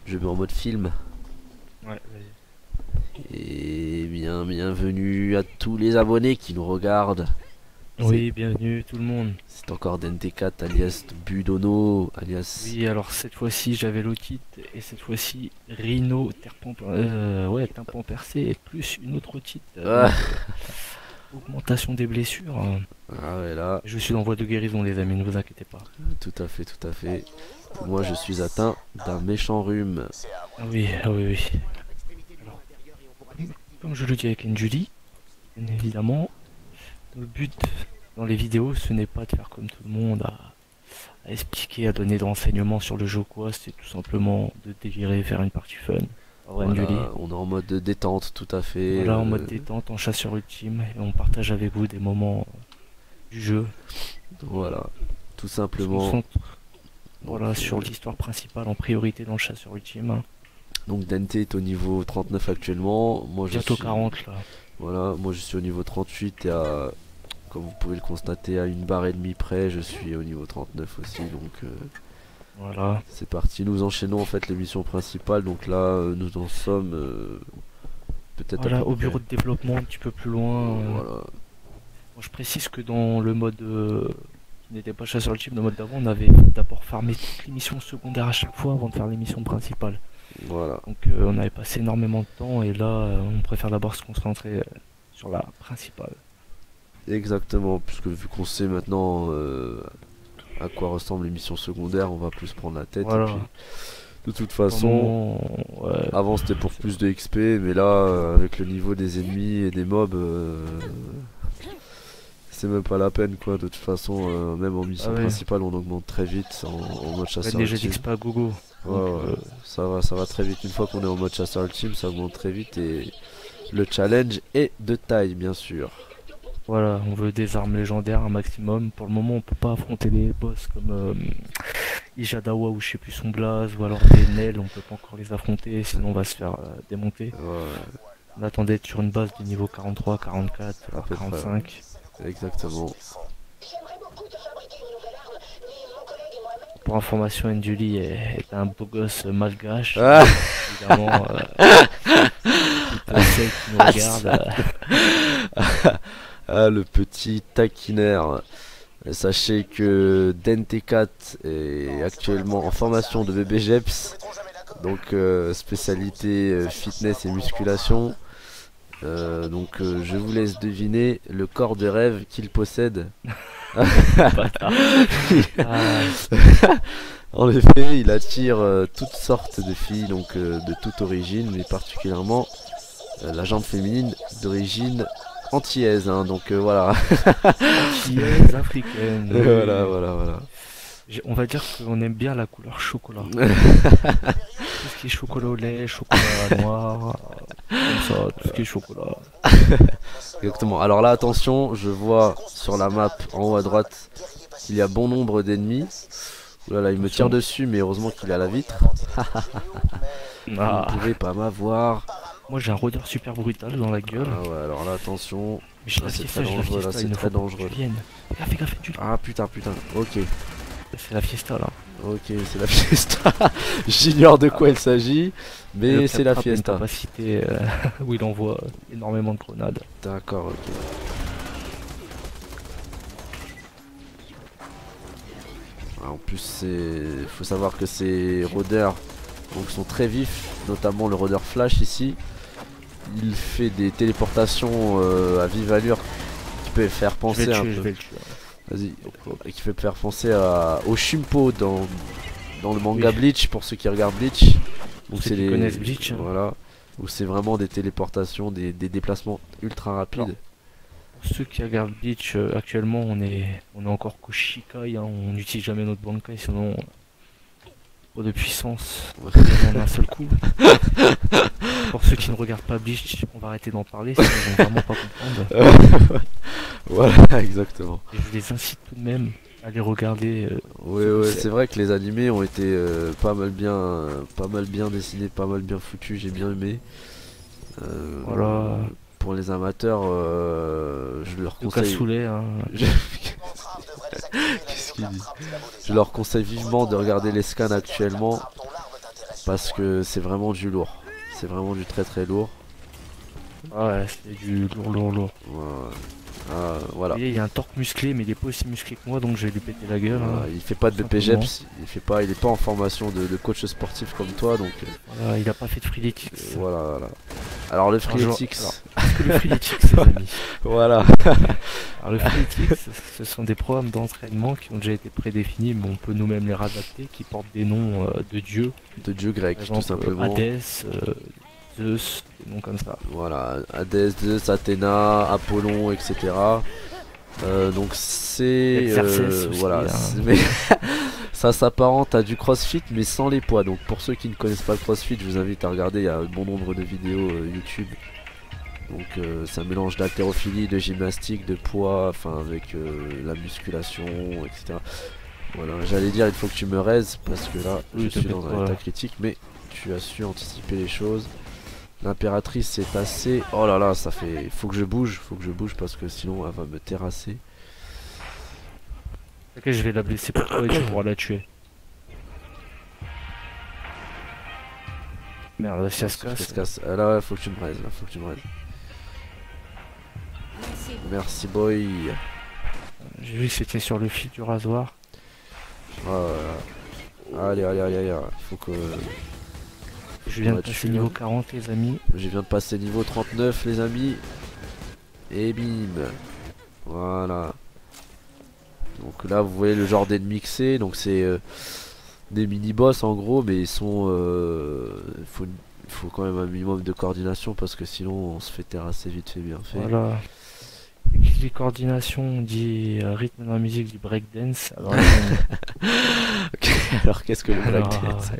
Je mets en mode film. Ouais, vas-y. Et bienvenue à tous les abonnés qui nous regardent. Oui, bienvenue tout le monde. C'est encore DNT4 alias Budono alias... Oui, alors cette fois-ci j'avais l'otite et cette fois-ci Rhino, ouais, tympan percé et plus une autre otite. Ah. Augmentation des blessures. Ah ouais là, Je suis en voie de guérison les amis, ne vous inquiétez pas. tout à fait, tout à fait. Moi je suis atteint d'un méchant rhume. Ah oui, ah oui, oui. Alors, comme je le dis avec Njuli, bien évidemment, le but dans les vidéos ce n'est pas de faire comme tout le monde à expliquer, à donner des renseignements sur le jeu ou quoi, c'est tout simplement de délirer, faire une partie fun. Voilà, Njuli. on est en mode détente, tout à fait. Voilà, en mode détente, en chasseur ultime, et on partage avec vous des moments du jeu. Voilà, tout On se simplement. concentre, voilà, Donc, sur l'histoire principale en priorité dans le chasseur ultime. Donc DNT est au niveau 39 actuellement. Moi je Bientôt suis... 40 là. Voilà, moi je suis au niveau 38 et à... Comme vous pouvez le constater, à une barre et demie près, je suis au niveau 39 aussi. Donc Voilà. c'est parti, nous enchaînons en fait les missions principales. Donc là, nous en sommes peut-être à Voilà, peu au près. bureau de développement un petit peu plus loin. Voilà, Bon, je précise que dans le mode qui n'était pas chasseur ultime, le mode d'avant, on avait d'abord farmé toutes les missions secondaires à chaque fois avant de faire les missions principales. voilà, Donc on avait passé énormément de temps et là on préfère d'abord se concentrer sur la principale. exactement. Puisque vu qu'on sait maintenant à quoi ressemblent les missions secondaires, on va plus prendre la tête. Et Voilà. puis, de toute Pour le façon, moment, ouais. avant c'était pour plus de XP, mais là, avec le niveau des ennemis et des mobs, c'est même pas la peine quoi. De toute façon, même en mission Ah ouais. principale, on augmente très vite en mode Ouais, chasseur déjà ultime. d'XP à gogo. Ouais, Donc, ouais, ça va très vite. Une fois qu'on est en mode chasseur ultime, ça augmente très vite et le challenge est de taille, bien sûr. voilà, on veut des armes légendaires un maximum. Pour le moment, on peut pas affronter des boss comme Ijadawa ou je sais plus son blaze, ou alors des Nel, on peut pas encore les affronter, sinon on va se faire démonter. Ouais, On attendait d'être sur une base de niveau 43, 44, à peu près. 45. Exactement. Pour information, Njuli est un beau gosse malgache. Ah. Évidemment, pour ceux qui nous regardent, Ah, le petit taquinaire. Sachez que DNT4 est actuellement en formation de bébé Jeps. Donc spécialité fitness et musculation. Je vous laisse deviner le corps de rêve qu'il possède. bâtard. Ah, En effet, il attire toutes sortes de filles, donc de toute origine, mais particulièrement la jante féminine d'origine antillaise. Hein, donc voilà. antillaise africaine. Oui. Voilà. On va dire qu'on aime bien la couleur chocolat. Tout ce qui est chocolat au lait, chocolat noir, comme ça, tout ce qui est chocolat. Exactement. Alors là, attention, je vois sur la map en haut à droite qu'il y a bon nombre d'ennemis. Oulala, il me tire dessus, mais heureusement qu'il est à la vitre. Vous Ah, ne pouvez pas m'avoir. moi j'ai un rôdeur super brutal dans la gueule. Ah ouais, alors là, attention. Mais j'ai Là, la c'est fiesta, très j'ai la dangereux, là, fiesta, c'est il ne très faut pas que dangereux. tu viennes. Fais gaffe, tu... Ah putain. Ok, C'est la fiesta là. ok, c'est la fiesta. J'ignore de quoi il s'agit, mais Le c'est la Claptrap a une fiesta. capacité où il envoie énormément de grenades. D'accord, ok. Ah, en plus, faut savoir que ces rôdeurs donc, sont très vifs, notamment le rôdeur Flash ici. Il fait des téléportations à vive allure qui peut faire Je vais penser le un tuer, je peu. vais le tuer. Vas-y, et qui fait faire penser au Shimpo dans le manga Oui. Bleach pour ceux qui regardent Bleach. Donc Ceux qui connaissent Bleach. Voilà, où c'est vraiment des téléportations, des déplacements ultra rapides. Alors, pour ceux qui regardent Bleach, actuellement on est encore qu'au Shikai, hein, on n'utilise jamais notre Bankai sinon trop de puissance en un seul coup. Pour ceux qui ne regardent pas Bleach, on va arrêter d'en parler sinon ils vont vraiment pas comprendre. Voilà, exactement. Et je les incite tout de même à les regarder. Ouais, c'est vrai que les animés ont été pas mal bien dessinés, pas mal bien foutus, j'ai bien aimé. Voilà. Pour les amateurs, je leur Le conseille. cassoulet, hein. Qu'est-ce qu'il dit? Je leur conseille vivement de regarder les scans actuellement. parce que c'est vraiment du lourd. C'est vraiment du très très lourd. Ouais, c'est du lourd. Voilà. Vous voyez, il y a un torque musclé, mais il est pas aussi musclé que moi, donc je vais lui péter la gueule. Hein, Il fait pas de BPGEPS, il est pas en formation de coach sportif comme toi, donc. Voilà, il a pas fait de freeletics. Voilà. Alors le freeletics. Qu'est-ce que le freeletics, les amis? Voilà. Alors le freeletics, ce sont des programmes d'entraînement qui ont déjà été prédéfinis, mais on peut nous-mêmes les réadapter, qui portent des noms de dieux. De dieux grecs, tout simplement. Hadès, Zeus, des noms comme ça. Voilà, Hadès, Zeus, Athéna, Apollon, etc. Donc c'est voilà, hein. Mais ça s'apparente à du crossfit mais sans les poids. Donc pour ceux qui ne connaissent pas le crossfit, je vous invite à regarder, il y a un bon nombre de vidéos YouTube. Donc c'est un mélange d'haltérophilie, de gymnastique, de poids, enfin avec la musculation, etc. Voilà, j'allais dire il faut que tu me raises parce que là je suis dans un état critique, mais tu as su anticiper les choses. L'impératrice c'est assez... Oh là là, ça fait... Faut que je bouge parce que sinon elle va me terrasser. Ok, je vais la blesser pour toi et tu pourras la tuer. Merde, si elle se casse... Là, faut que tu me raises, Merci boy. J'ai vu que c'était sur le fil du rasoir. Allez, il faut que... Je viens de passer niveau 40 les amis. Je viens de passer niveau 39 les amis. Et bim. Voilà. Donc là vous voyez le genre d'ennemis que c'est. Donc c'est des mini-boss en gros. Mais ils sont... il faut quand même un minimum de coordination. Parce que sinon on se fait terrasser vite fait bien fait. Voilà. Et qui dit coordination, on dit rythme dans la musique, du breakdance. Alors, alors qu'est-ce que le breakdance?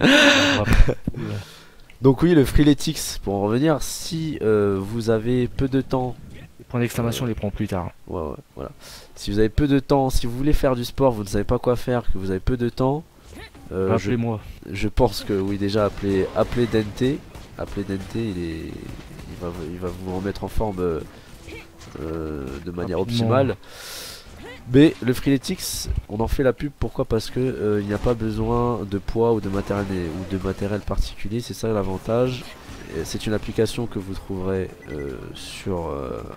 Donc oui, le freeletics, pour en revenir, si vous avez peu de temps... Les points d'exclamation, on les prend plus tard. Ouais, voilà. Si vous avez peu de temps, si vous voulez faire du sport, vous ne savez pas quoi faire, que vous avez peu de temps... Appelez-moi. Je pense que oui, déjà, appelez Dente. Appelez Dente, il va vous remettre en forme de manière optimale. Mais le freeletics, on en fait la pub, pourquoi? Parce que il n'y a pas besoin de poids ou de matériel particulier, c'est ça l'avantage. C'est une application que vous trouverez sur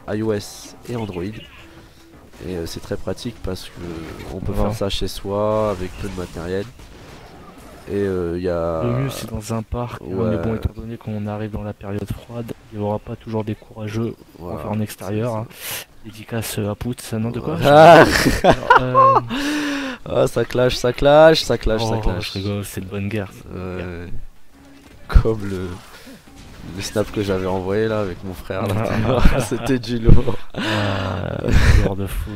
iOS et Android. Et c'est très pratique parce que on peut faire ça chez soi avec peu de matériel. Et il y a... Le mieux c'est dans un parc, mais bon, étant donné qu'on arrive dans la période froide, il n'y aura pas toujours des courageux pour faire en extérieur. Hein. Dédicace à Pout, ça non de quoi? Ah, ça clash. Je rigole, c'est de bonne guerre. Comme le snap que j'avais envoyé là avec mon frère là. C'était du lourd. Lourd de fou.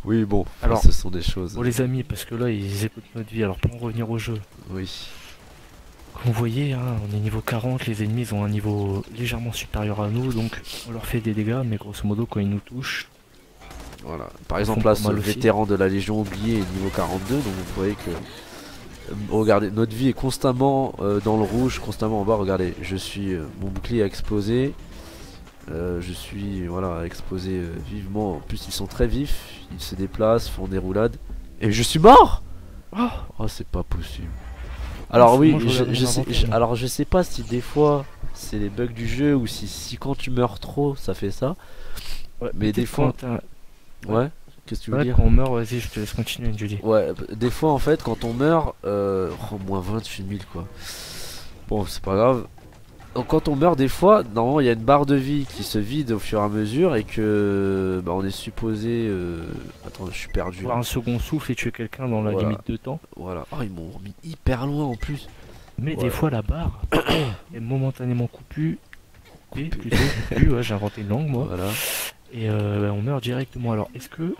Oui, bon, alors ce sont des choses. Pour les amis, parce que là ils écoutent notre vie, alors pour en revenir au jeu. Oui. Comme vous voyez, hein, on est niveau 40, les ennemis ils ont un niveau légèrement supérieur à nous, donc on leur fait des dégâts, mais grosso modo quand ils nous touchent... Voilà, par exemple là, ce vétéran de la Légion oubliée est niveau 42, donc vous voyez que... regardez, notre vie est constamment dans le rouge, constamment en bas, regardez, je suis... mon bouclier a explosé. Je suis voilà exposé vivement, en plus ils sont très vifs, ils se déplacent, font des roulades. Et je suis mort. Oh c'est pas possible. Alors oui, alors je sais pas si des fois c'est les bugs du jeu ou si quand tu meurs trop ça fait ça. Ouais, mais des fois... Ouais, qu'est-ce que tu veux dire? Quand on meurt, vas-y je te laisse continuer Julie. Ouais, des fois en fait quand on meurt, moins 28 000 quoi. Bon c'est pas grave. Donc quand on meurt des fois, normalement il y a une barre de vie qui se vide au fur et à mesure et que on est supposé... Attends, je suis perdu. Avoir un second souffle et tuer quelqu'un dans la limite de temps. Voilà. Oh ils m'ont remis hyper loin en plus. Mais des fois la barre est momentanément coupée. Ouais, j'ai inventé une langue moi. Voilà. Et on meurt directement. Alors est-ce que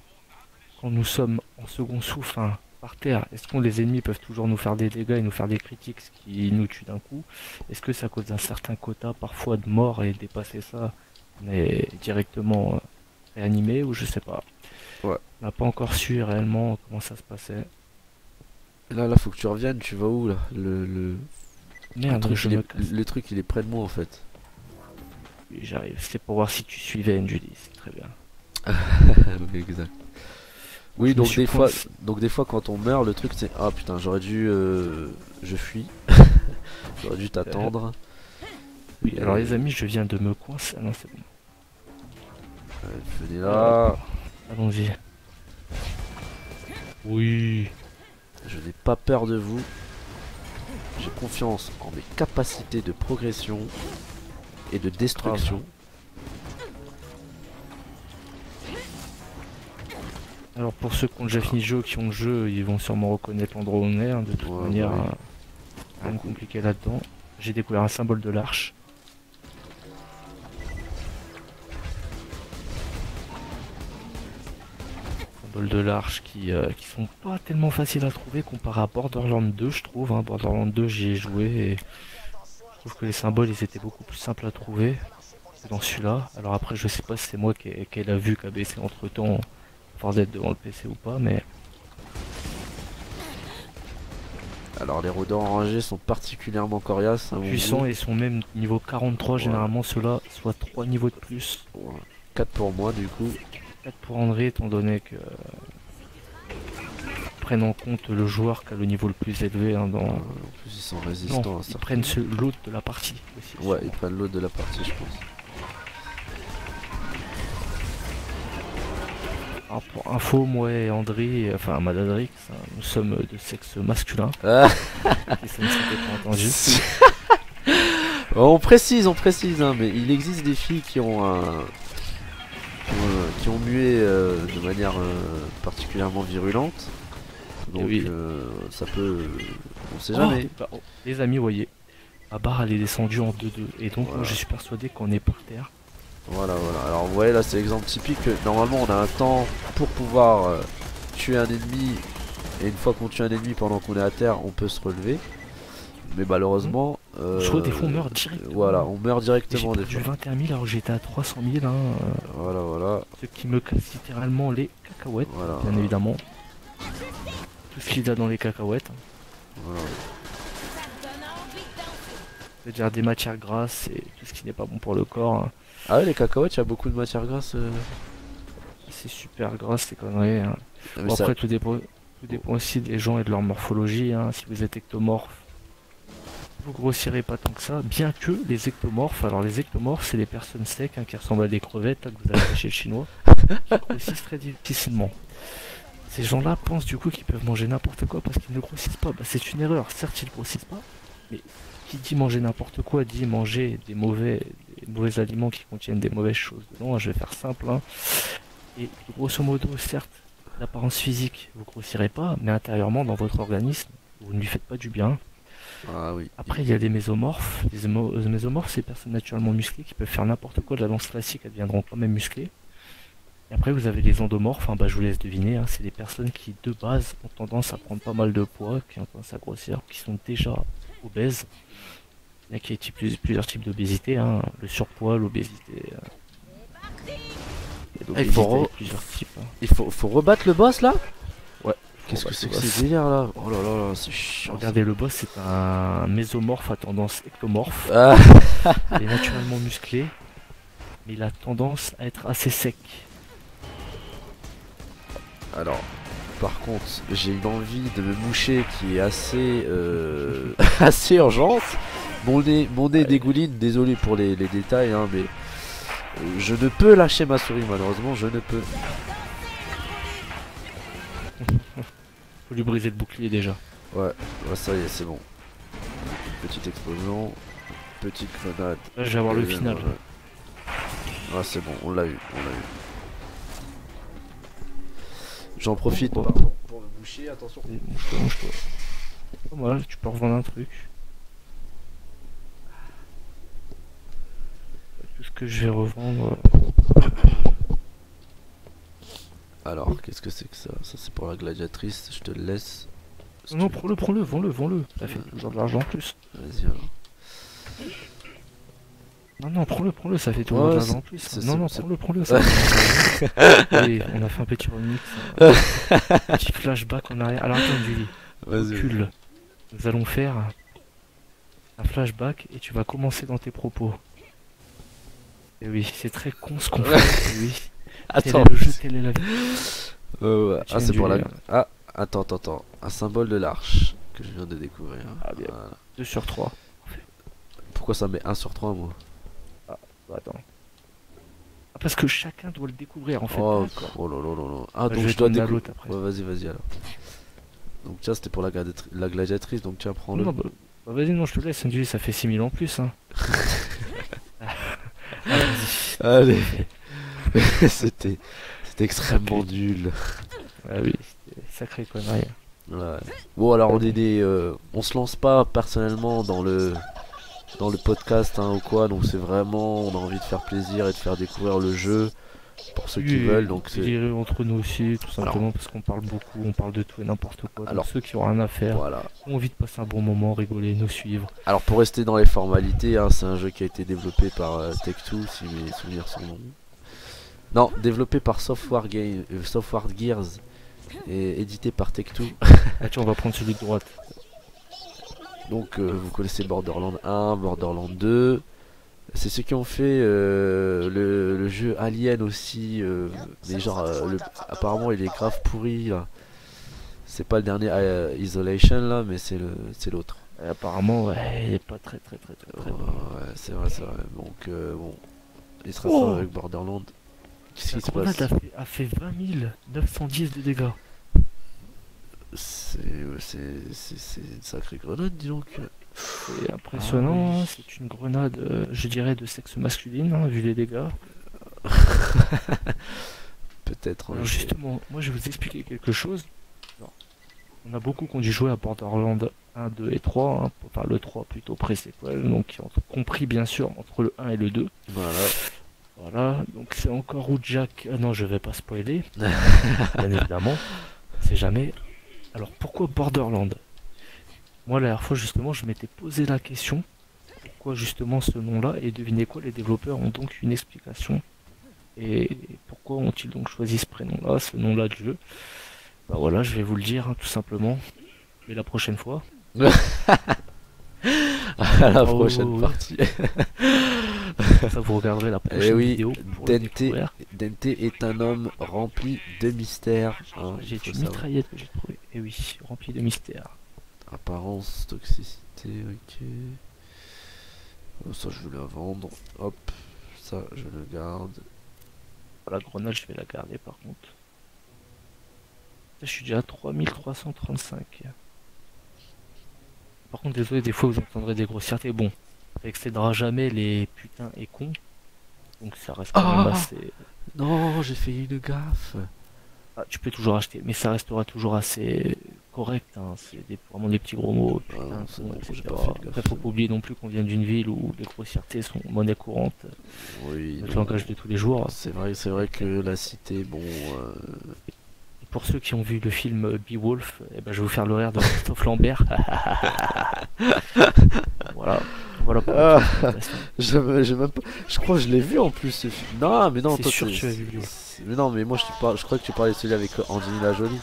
quand nous sommes en second souffle, hein, par terre, est-ce que les ennemis peuvent toujours nous faire des dégâts et nous faire des critiques, ce qui nous tue d'un coup? Est-ce que c'est à cause d'un certain quota parfois de mort et dépasser ça, on est directement réanimé ou je sais pas. Ouais. On n'a pas encore su réellement comment ça se passait. Là faut que tu reviennes, tu vas où là? Merde, le truc il est près de moi en fait. Oui, j'arrive, c'est pour voir si tu suivais Julie, c'est très bien. Exact. Oui, donc des fois quand on meurt, le truc c'est... Ah putain, j'aurais dû... je fuis. J'aurais dû t'attendre. Oui, alors les amis, je viens de me coincer. Ah non, c'est bon. Venez là. Allons-y. Oui. Je n'ai pas peur de vous. J'ai confiance en mes capacités de progression et de destruction. Alors pour ceux qui ont déjà fini le jeu, qui ont le jeu, ils vont sûrement reconnaître l'endroit où on est. Hein, de toute manière, rien de compliqué là-dedans. J'ai découvert un symbole de l'arche. Symbole de l'arche qui sont pas tellement faciles à trouver comparé à Borderlands 2, je trouve. Hein. Borderlands 2, j'y ai joué et je trouve que les symboles ils étaient beaucoup plus simples à trouver que dans celui-là. Alors après, je sais pas si c'est moi qui ai la vue qui a baissé entre temps, force d'être devant le PC ou pas, mais. Alors les rôdeurs enragés sont particulièrement coriaces. Hein, puissants et sont même niveau 43 généralement ceux-là, soit 3 niveaux de plus. 4 pour moi du coup. 4 pour André étant donné que prennent en compte le joueur qui a le niveau le plus élevé hein, dans. En plus ils sont résistants non, à ça. Ils prennent l'autre de la partie aussi. Ouais, ils prennent l'autre de la partie je pense. Alors pour info, moi et André, enfin Madadrix, hein, nous sommes de sexe masculin. Ah. Et ça ne s'était pas entendu. On précise, hein, mais il existe des filles qui ont qui ont mué de manière particulièrement virulente. Donc oui. ça peut, on sait jamais. Bah, les amis, voyez, ma barre elle est descendue en 2-2 et donc voilà. moi, je suis persuadé qu'on est par terre. Voilà. Alors vous voyez là, c'est l'exemple typique. Normalement, on a un temps pour pouvoir tuer un ennemi, et une fois qu'on tue un ennemi pendant qu'on est à terre, on peut se relever. Mais malheureusement, je crois que des fois on meurt directement. Voilà, on meurt directement des fois. J'ai 21 000 alors que j'étais à 300 000. Hein, voilà. Ce qui me casse littéralement les cacahuètes, bien évidemment. Tout ce qu'il y a dans les cacahuètes. Voilà. C'est-à-dire des matières grasses et tout ce qui n'est pas bon pour le corps. Hein. Ah ouais, les cacahuètes, il y a beaucoup de matières grasses. C'est super gras ces conneries. Hein. Bon, ça... après, tout dépend aussi des gens et de leur morphologie. Hein. Si vous êtes ectomorphe, vous grossirez pas tant que ça. Bien que les ectomorphes, alors les ectomorphes, c'est les personnes secs hein, qui ressemblent à des crevettes là, que vous avez chez le chinois, qui grossissent très difficilement. Ces gens-là pensent du coup qu'ils peuvent manger n'importe quoi parce qu'ils ne grossissent pas. Bah, c'est une erreur. Certes, ils ne grossissent pas, mais qui dit manger n'importe quoi dit manger des mauvais aliments qui contiennent des mauvaises choses dedans. Je vais faire simple. Hein. Et grosso modo, certes, l'apparence physique, vous grossirez pas, mais intérieurement, dans votre organisme, vous ne lui faites pas du bien. Ah oui. Après, il y a des mésomorphes. Les mésomorphes, c'est des personnes naturellement musclées qui peuvent faire n'importe quoi de la danse classique, elles deviendront quand même musclées. Et après, vous avez les endomorphes, hein, bah, je vous laisse deviner, hein, c'est des personnes qui, de base, ont tendance à prendre pas mal de poids, qui ont tendance à grossir, qui sont déjà obèses. Il y a qui est plusieurs types d'obésité, hein, le surpoids, l'obésité. Il faut plusieurs types. Hein. Il faut rebattre le boss là. Ouais. Qu'est-ce que c'est que ces délires là? Oh là, c'est chiant. Regardez, le boss c'est un mésomorphe à tendance ectomorphe. Il est naturellement musclé, mais il a tendance à être assez sec. Alors, par contre, j'ai une envie de me moucher qui est assez assez urgente. Mon nez dégouline, désolé pour les détails, hein, mais je ne peux lâcher ma souris, malheureusement, je ne peux. Faut lui briser le bouclier déjà. Ouais, ça y est, c'est bon. Petite explosion, petite grenade. Là, je vais avoir le final. Ah, c'est bon, on l'a eu. J'en profite pour me boucher, attention. Mouche-toi. Voilà, tu peux revendre un truc. Tout ce que je vais revendre. Alors, qu'est-ce que c'est que ça? Ça, c'est pour la gladiatrice, je te le laisse. Non, prends-le, vends-le. Ça fait toujours de l'argent en plus. Vas-y alors. Non, prends-le, ça fait toujours de l'argent en plus. Non, prends-le, ça Allez, on a fait un petit remix. Un petit flashback en arrière. Alors attends, Julie. Recule. Nous allons faire un flashback et tu vas commencer dans tes propos. Et oui, c'est très con ce qu'on fait. Oui. Attends. Le jeu, telle est la vie. Ouais. Ah, c'est pour la... Ah, attends. Un symbole de l'arche que je viens de découvrir. Ah bien. Voilà. 2 sur 3. pourquoi ça met 1 sur 3 moi? Bah, attends. Ah, parce que chacun doit le découvrir en fait. Oh, D'accord. oh là là là là. Ah Bah, donc je vais je dois donner à découvrir. l'autre après. Ouais, vas-y alors. Donc tiens, c'était pour la gladiatrice, donc tiens, prends-le. Non, bah, vas-y, non, je te laisse, Andy, ça fait 6000 en plus. Hein. Ah, vas-y. Allez. C'était extrêmement nul. Ah oui, c'était sacré connerie. Ouais. Bon alors on se lance pas personnellement dans le podcast hein, ou quoi, donc c'est vraiment on a envie de faire plaisir et de faire découvrir le jeu pour ceux qui veulent, donc c'est délire entre nous aussi, tout simplement parce qu'on parle beaucoup, on parle de tout et n'importe quoi. Alors, donc ceux qui ont rien à faire, voilà. ont envie de passer un bon moment, rigoler, nous suivre. Alors pour rester dans les formalités, hein, c'est un jeu qui a été développé par Tech2 si mes souvenirs sont bons. Non, développé par Software Gears et édité par Tech2. Ah tiens, on va prendre celui de droite. Donc vous connaissez Borderlands 1, Borderlands 2. C'est ceux qui ont fait le jeu Alien aussi, mais genre apparemment il est grave pourri là. C'est pas le dernier Isolation là, mais c'est l'autre. Apparemment, ouais, il est pas très bon. Ouais, c'est vrai. Donc bon, il sera ça avec Borderlands. Qu'est-ce qui se passe? A fait 20 910 de dégâts. C'est une sacrée grenade, dis donc. C'est impressionnant, c'est une grenade, je dirais, de sexe masculine, hein, vu les dégâts. Peut-être. Alors justement, moi je vais vous expliquer quelque chose. Alors, on a beaucoup qui ont dû jouer à Borderlands 1, 2 et 3, hein, enfin le 3 plutôt pré-sequel, donc compris bien sûr entre le 1 et le 2. Voilà, donc c'est encore où Jack... Ah non, je vais pas spoiler, bien évidemment, c'est jamais... Alors pourquoi Borderlands? Moi la dernière fois justement je m'étais posé la question, pourquoi justement ce nom-là, et devinez quoi, les développeurs ont donc une explication. Et pourquoi ont-ils donc choisi ce prénom-là, ce nom-là de jeu? Bah voilà, je vais vous le dire, hein, tout simplement. Mais la prochaine fois. À la prochaine partie. Ça vous regarderez la prochaine vidéo pour le découvrir. Dente est un homme rempli de mystères. Hein, j'ai une mitraillette que j'ai trouvée. Et oui, rempli de mystères. Apparence, toxicité, ok. Ça je vais la vendre. Hop, ça je le garde. La grenade je vais la garder par contre. Là, je suis déjà à 3335. Par contre désolé, des fois vous entendrez des grossièretés. Bon, ça excédera jamais les putains et cons. Donc ça reste quand même assez... Non, j'ai fait une gaffe. Ah, tu peux toujours acheter, mais ça restera toujours assez correct. Hein. C'est vraiment des petits gros mots. Putain, etc. Après, faut pas oublier non plus qu'on vient d'une ville où les grossièretés sont monnaie courante. Oui. Le langage de tous les jours. C'est vrai que la cité, bon. Et pour ceux qui ont vu le film Beowulf, eh ben, je vais vous faire l'horaire de Christophe Lambert. Voilà. J'ai même pas... Je crois que je l'ai vu en plus ce film. Non, mais non, c'est toi sûr que tu as vu. Mais non, mais moi je crois que tu parlais de celui avec Angelina Jolie.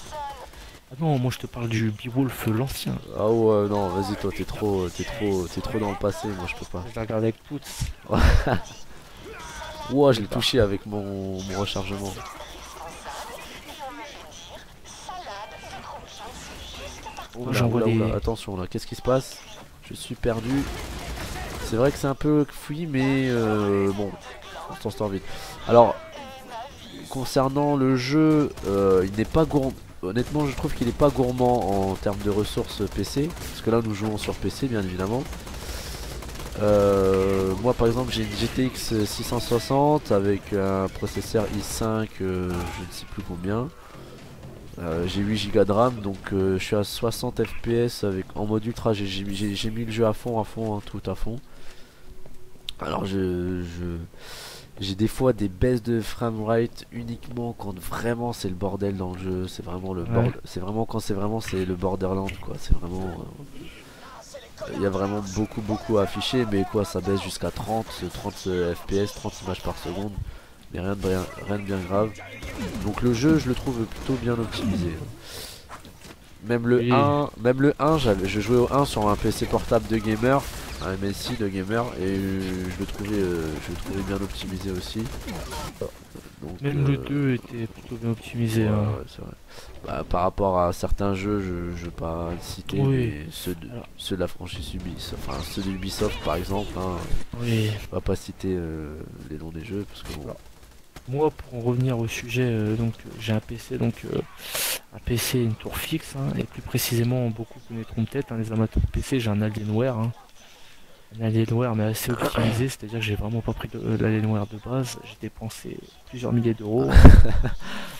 Ah non, moi je te parle du Beowulf l'ancien. Ah ouais, non, vas-y, toi t'es trop dans le passé, moi je peux pas. Je l'ai regardé avec toutes. Ouah, je l'ai touché avec mon rechargement. Oula, attention là, qu'est-ce qui se passe? Je suis perdu. C'est vrai que c'est un peu fouillis, mais bon, on s'en sort vite. Alors, concernant le jeu, il n'est pas gourmand. Honnêtement, je trouve qu'il n'est pas gourmand en termes de ressources PC. Parce que là, nous jouons sur PC, bien évidemment. Moi, par exemple, j'ai une GTX 660 avec un processeur i5, je ne sais plus combien. J'ai 8 Go de RAM, donc je suis à 60 FPS en mode ultra. J'ai mis le jeu à fond, hein, tout à fond. Alors j'ai des fois des baisses de framerate uniquement quand vraiment c'est le bordel dans le jeu. C'est vraiment le bordel. C'est vraiment quand c'est le Borderland quoi. C'est vraiment il y a vraiment beaucoup à afficher, mais quoi, ça baisse jusqu'à 30 FPS, 30 images par seconde. Mais rien de bien grave. Donc le jeu, je le trouve plutôt bien optimisé. Même le 1, je jouais au 1 sur un PC portable de gamer. un MSI de gamer et je le trouvais bien optimisé aussi. Donc, Même le 2 était plutôt bien optimisé. ouais, Hein. ouais, c'est vrai. Bah, par rapport à certains jeux, je vais pas le citer, Oui. mais Alors, ceux de la franchise Ubisoft, enfin ceux d'Ubisoft par exemple, hein, oui. on va pas citer les noms des jeux parce que bon. Alors, moi, pour en revenir au sujet, donc j'ai un PC, donc un PC, une tour fixe, hein, et plus précisément, beaucoup connaîtront peut-être, hein, les amateurs de PC, j'ai un Alienware. Hein. Un Alienware mais assez optimisé, c'est-à-dire que j'ai vraiment pas pris l'Alienware de base, j'ai dépensé plusieurs milliers d'euros.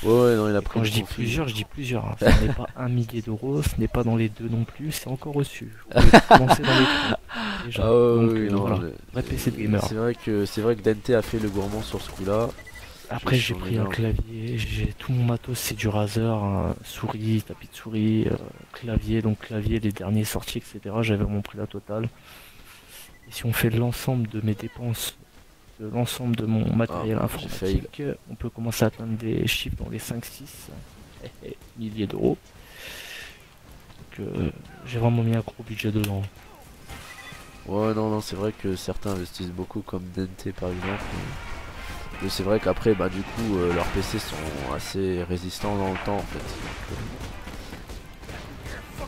Ouais, non, il a Et pris quand le je dis profil. plusieurs, je dis plusieurs. Hein. Ce n'est pas 1 millier d'euros, ce n'est pas dans les deux non plus, c'est encore au-dessus. Vous pouvez commencer dans les trois, déjà. Ah ouais, Donc oui, non, voilà, vrai PC de gamer. c'est vrai que Dante a fait le gourmand sur ce coup-là. Après j'ai J'en ai pris un bien. clavier, j'ai tout mon matos, c'est du Razer, hein, souris, tapis de souris, clavier, donc clavier, les derniers sortis, etc. J'avais vraiment pris la totale. Et si on fait l'ensemble de mes dépenses, de l'ensemble de mon Ah, matériel j'ai fail. informatique, on peut commencer à atteindre des chiffres dans les 5-6 milliers d'euros. Donc j'ai vraiment mis un gros budget dedans. Ouais, non, non, c'est vrai que certains investissent beaucoup comme Dante par exemple. Mais c'est vrai qu'après, bah du coup, leurs PC sont assez résistants dans le temps en fait.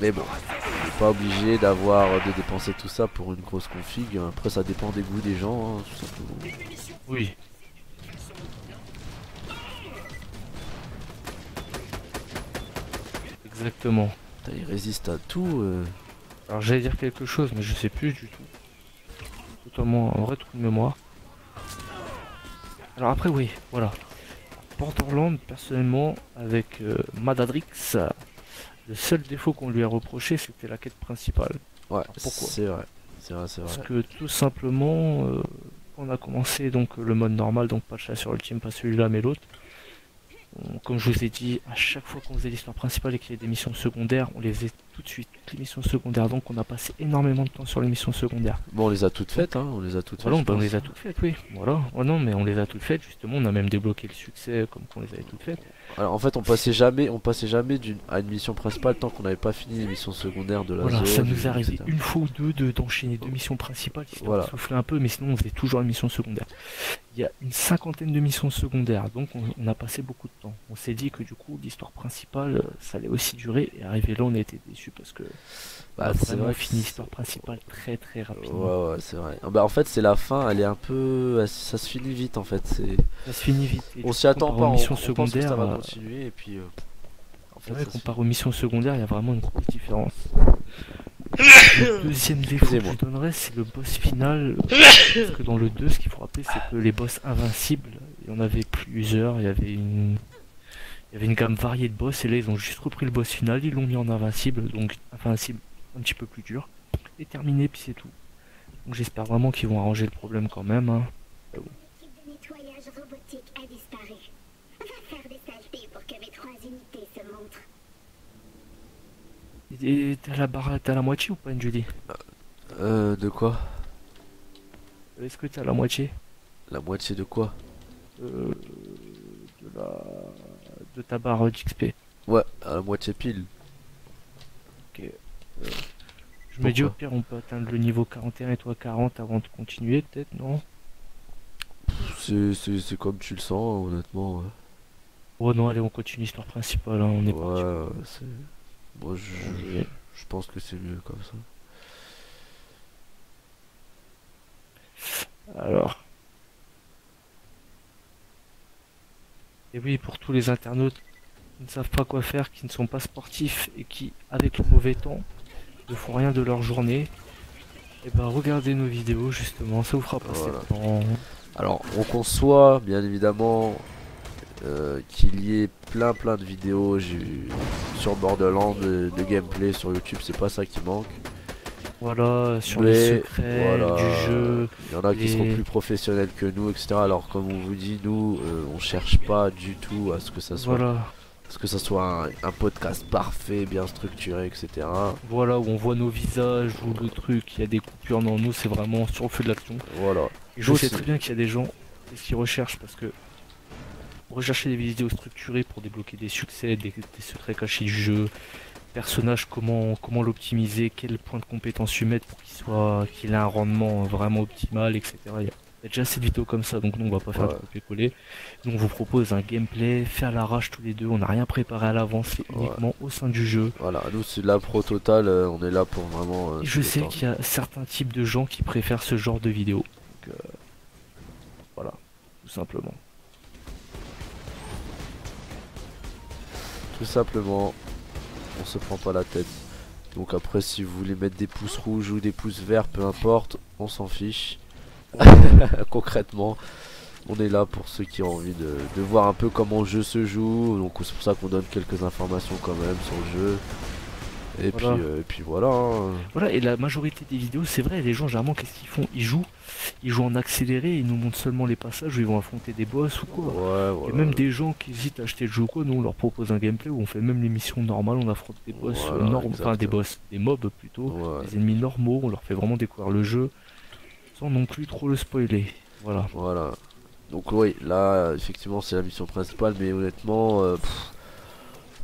Mais bon, on n'est pas obligé de dépenser tout ça pour une grosse config. Après, ça dépend des goûts des gens, hein, tout simplement. Oui. Exactement. Putain, il résiste à tout. Alors j'allais dire quelque chose, mais je sais plus du tout. Totalement un vrai trou de mémoire. Alors après oui, voilà. Borderlands, personnellement, avec Madadrix, le seul défaut qu'on lui a reproché, c'était la quête principale. Ouais, Alors pourquoi? c'est vrai. C'est vrai, c'est Parce vrai. que tout simplement, on a commencé donc le mode normal, donc pas le chasseur ultime, pas celui-là mais l'autre. Comme je vous ai dit, à chaque fois qu'on faisait l'histoire principale et qu'il y avait des missions secondaires, on les faisait tout de suite, toutes les missions secondaires. Donc on a passé énormément de temps sur les missions secondaires. Bon, on les a toutes faites, hein. On les a toutes Voilà, faites, je on pense. les a toutes faites, oui. Voilà. Oh non, mais on les a toutes faites, justement. On a même débloqué le succès comme qu'on les avait toutes faites. Alors, en fait, on passait jamais à une mission principale tant qu'on n'avait pas fini les missions secondaires de la Voilà, ça zone, nous est arrivé etc. une fois ou deux d'enchaîner deux missions principales, histoire Voilà. de souffler un peu, mais sinon on faisait toujours une mission secondaire. Il y a une cinquantaine de missions secondaires, donc on a passé beaucoup de temps. On s'est dit que du coup l'histoire principale, ça allait aussi durer, et arrivé là on a été déçus parce que on Bah, a c'est vraiment vrai que fini l'histoire principale très très rapidement. ouais, ouais, c'est vrai. Ah, bah, en fait, c'est la fin, elle est un peu. Ça se finit vite en fait. Ça se finit vite. Et On du s'y coup, attend comparé pas, aux missions on pense que ça secondaires, va continuer et puis. En c'est fait, vrai, ça se comparé aux missions secondaires, il y a vraiment une grosse différence. Le deuxième défaut que Excusez-moi. je donnerais, c'est le boss final. Parce que dans le 2, ce qu'il faut rappeler, c'est que les boss invincibles, il y en avait plusieurs. Il y avait une gamme variée de boss. Et là, ils ont juste repris le boss final, ils l'ont mis en invincible. Donc, invincible un petit peu plus dur. Et terminé, puis c'est tout. Donc, j'espère vraiment qu'ils vont arranger le problème quand même. Hein. L'équipe de nettoyage robotique a disparu. Va faire des saletés pour que mes 3 unités se montrent. Et t'as la moitié ou pas, Julie? De quoi? Est-ce que t'as la moitié La moitié de quoi? euh, de la de ta barre d'XP? Ouais, à la moitié pile. Ok. Je me dis au Pourquoi? pire on peut atteindre le niveau 41 et toi 40 avant de continuer peut-être, non? C'est comme tu le sens, honnêtement. Oh non, allez on continue l'histoire principale, hein, on est parti. C'est. Moi, je pense que c'est mieux comme ça. Alors. Et oui, pour tous les internautes qui ne savent pas quoi faire, qui ne sont pas sportifs et qui, avec le mauvais temps, ne font rien de leur journée, et ben regardez nos vidéos justement, ça vous fera passer Voilà. le temps. Alors, on conçoit, bien évidemment, qu'il y ait plein de vidéos sur Borderlands de gameplay sur YouTube, c'est pas ça qui manque. Voilà, sur Mais les secrets voilà, du jeu. il y en a qui les- seront plus professionnels que nous, etc. Alors comme on vous dit, nous, on cherche pas du tout à ce que ça Voilà, soit un podcast parfait, bien structuré, etc. voilà où on voit nos visages, où le truc, il y a des coupures dans nous, c'est vraiment sur le feu de l'action. Voilà. Et je Nous, sais c'est- très bien qu'il y a des gens qui recherchent parce que rechercher des vidéos structurées pour débloquer des succès, des secrets cachés du jeu, personnage, comment l'optimiser, quel point de compétence lui mettre pour qu'il ait un rendement vraiment optimal, etc. Il y a déjà assez de vidéos comme ça, donc nous on va pas faire Ouais. de copier-coller. Nous on vous propose un gameplay fait à l'arrache tous les deux, on n'a rien préparé à l'avance, c'est Ouais. uniquement au sein du jeu. Voilà, nous c'est de la pro totale, on est là pour vraiment. Et se je sais détendre. qu'il y a certains types de gens qui préfèrent ce genre de vidéos. Donc voilà, tout simplement. Tout simplement, on se prend pas la tête. Donc après, si vous voulez mettre des pouces rouges ou des pouces verts, peu importe, on s'en fiche. Concrètement, on est là pour ceux qui ont envie de voir un peu comment le jeu se joue. Donc c'est pour ça qu'on donne quelques informations quand même sur le jeu. Et Voilà. puis voilà. Hein. Voilà, et la majorité des vidéos, c'est vrai, les gens généralement qu'est-ce qu'ils font? Ils jouent en accéléré, ils nous montrent seulement les passages où ils vont affronter des boss ou quoi. Ouais, Il y voilà. a même des gens qui hésitent à acheter le jeu ou quoi, nous on leur propose un gameplay où on fait même les missions normales, on affronte des boss Voilà, enfin des exactement. boss, des mobs plutôt, Ouais, des ennemis normaux, on leur fait vraiment découvrir le jeu sans non plus trop le spoiler. Voilà. voilà. Donc oui, là, effectivement, c'est la mission principale, mais honnêtement,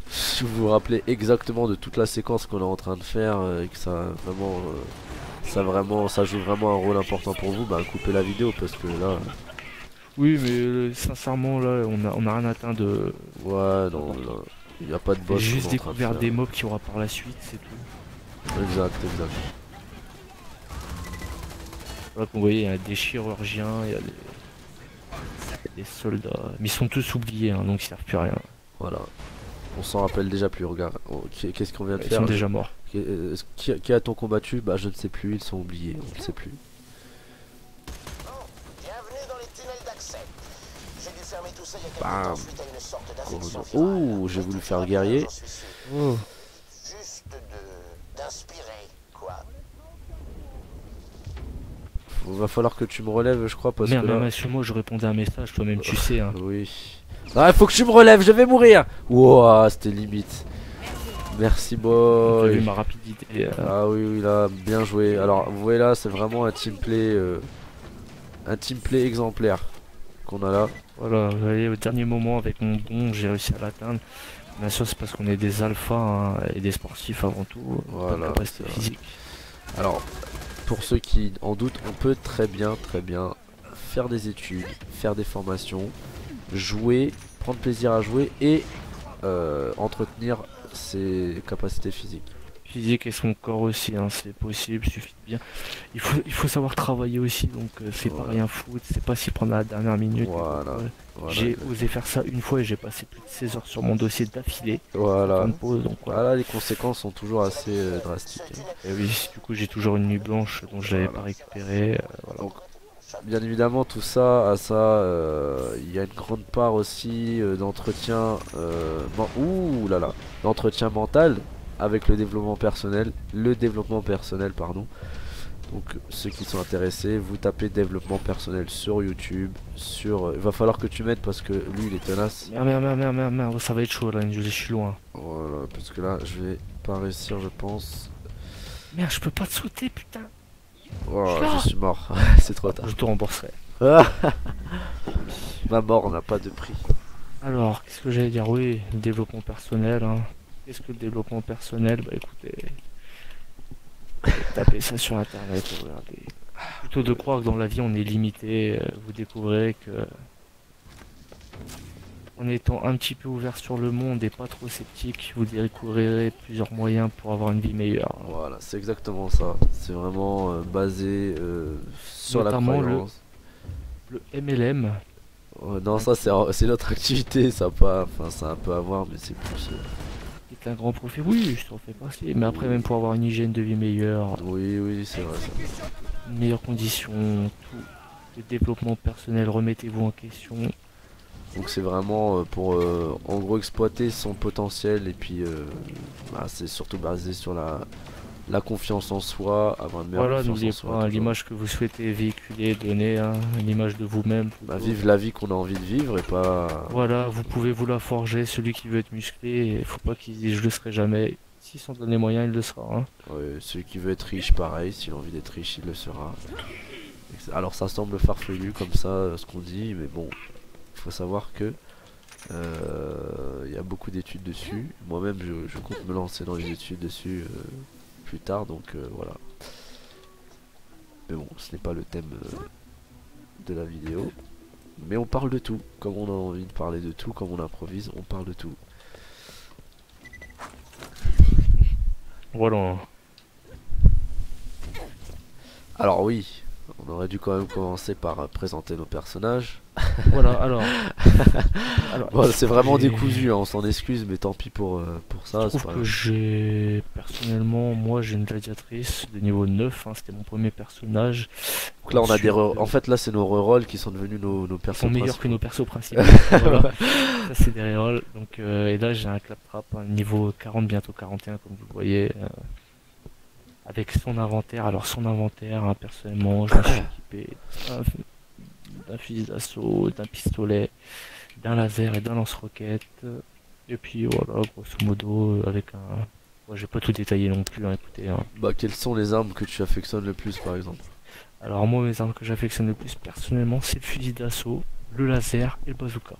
si vous vous rappelez exactement de toute la séquence qu'on est en train de faire et que ça joue vraiment un rôle important pour vous, bah coupez la vidéo parce que là, Oui, mais sincèrement là, on a rien atteint de. ouais, non, là, il n'y a pas de boss. J'ai qu'on juste est en train de découvert faire. des mobs qu'il y aura par la suite, c'est tout. Exact, exact. Voilà, vous voyez, il y a des chirurgiens, il y a des soldats, mais ils sont tous oubliés, hein, donc ils servent plus à rien. Voilà. On s'en rappelle déjà plus, regarde. Oh, qu'est-ce qu'on vient de Ils faire? sont déjà morts. Qui a-t-on combattu? Bah je ne sais plus, ils sont oubliés, on ne sait plus. Bienvenue dans les tunnels d'accès. J'ai dû fermer tout ça il y a quelques Bam. temps suite à une sorte d'infection Oh, virale. j'ai Mais voulu tout faire ira bien, guerrier. j'en suis sûr. Oh. Juste d'inspirer, quoi. Va falloir que tu me relèves, je crois, parce Merde, que là... excuse-moi, je répondais à un message, toi-même tu sais. Hein. Oui. Ah, il faut que tu me relèves, je vais mourir. Wow, c'était limite. Merci Tu as boy. vu ma rapidité. Ah oui, oui, là, bien joué. Alors, vous voyez là, c'est vraiment un team play exemplaire qu'on a là. Voilà, vous voyez, au dernier moment, avec mon bon, j'ai réussi à l'atteindre. Bien sûr, c'est parce qu'on est des alphas hein, et des sportifs avant tout. Voilà, Pas de capacité c'est vrai. physique. Alors, pour ceux qui en doutent, on peut très bien faire des études, faire des formations, jouer, prendre plaisir à jouer et entretenir ses capacités physiques. Physique et son corps aussi, hein, c'est possible, suffit de bien. Il faut savoir travailler aussi, donc c'est pas Voilà. rien foutre, c'est pas s'y prendre à la dernière minute. Voilà. Ouais. Voilà, J'ai osé faire ça une fois et j'ai passé plus de 16 heures sur mon dossier d'affilée. voilà. Sans pause, donc voilà. Voilà, les conséquences sont toujours assez drastiques. Et oui, du coup j'ai toujours une nuit blanche dont je l'avais Voilà. pas récupéré. Voilà. Donc, bien évidemment, tout ça, à ça, il y a une grande part aussi d'entretien, ouh là là, d'entretien mental avec le développement personnel, pardon. Donc ceux qui sont intéressés, vous tapez développement personnel sur YouTube, il va falloir que tu m'aides parce que lui il est tenace. Merde, ça va être chaud là, je suis loin. Voilà, parce que là je vais pas réussir je pense. Merde, je peux pas te sauter, putain. Oh, Ah. je suis mort, c'est trop tard. Je te rembourserai. Ma mort n'a pas de prix. Alors, qu'est-ce que j'allais dire? Oui, le développement personnel. Hein. Qu'est-ce que le développement personnel? Bah écoutez, tapez ça sur internet, regardez. Plutôt de croire que dans la vie on est limité, vous découvrez que en étant un petit peu ouvert sur le monde et pas trop sceptique, vous découvrirez plusieurs moyens pour avoir une vie meilleure. Voilà, c'est exactement ça. C'est vraiment basé sur Notamment la croyance. Le MLM, Non, ça c'est notre activité, ça a pas, enfin ça a un peu à voir, mais c'est plus. qui est un grand profit, oui, je t'en fais passer. Mais après, même pour avoir une hygiène de vie meilleure, Oui, oui, c'est vrai. Ça. une meilleure condition, tout. Le développement personnel, remettez-vous en question. Donc c'est vraiment pour en gros exploiter son potentiel et puis c'est surtout basé sur la confiance en soi, avoir une meilleure Voilà, confiance n'oubliez en soi. pas toujours. l'image que vous souhaitez véhiculer, donner, hein, l'image de vous-même. Bah, plutôt. vivre la vie qu'on a envie de vivre et pas. Voilà, vous pouvez vous la forger, celui qui veut être musclé, il faut pas qu'il dise je le serai jamais. S'il s'en donne les moyens, il le sera. Hein. Ouais, celui qui veut être riche, pareil, s'il a envie d'être riche, il le sera. Alors ça semble farfelu comme ça, ce qu'on dit, mais bon, il faut savoir que Il y a beaucoup d'études dessus. Moi-même, je compte me lancer dans les études dessus plus tard, donc voilà. Mais bon, ce n'est pas le thème de la vidéo. Mais on parle de tout. Comme on a envie de parler de tout, comme on improvise, on parle de tout. Voilà. Alors oui, on aurait dû quand même commencer par présenter nos personnages. Voilà, alors. Bon, c'est vraiment j'ai- décousu, hein, on s'en excuse, mais tant pis pour ça. Je c'est trouve pas que grave. j'ai personnellement, moi j'ai une gladiatrice de niveau 9, hein, c'était mon premier personnage. Donc là, on a des Ensuite, en fait, là, c'est nos rerolls qui sont devenus nos ils persos sont meilleurs que principaux. nos persos principaux. Voilà. Ça c'est des rerolls. Donc, et là j'ai un claptrap, un niveau 40, bientôt 41 comme vous le voyez. Avec son inventaire. Alors son inventaire, hein, personnellement, je me suis équipé d'un fusil d'assaut, d'un pistolet, d'un laser et d'un lance-roquette. Et puis voilà, grosso modo, avec un... Moi, je vais pas tout détailler non plus, hein, écoutez. Hein. Bah, quelles sont les armes que tu affectionnes le plus, par exemple? Alors moi, mes armes que j'affectionne le plus personnellement, c'est le fusil d'assaut, le laser et le bazooka.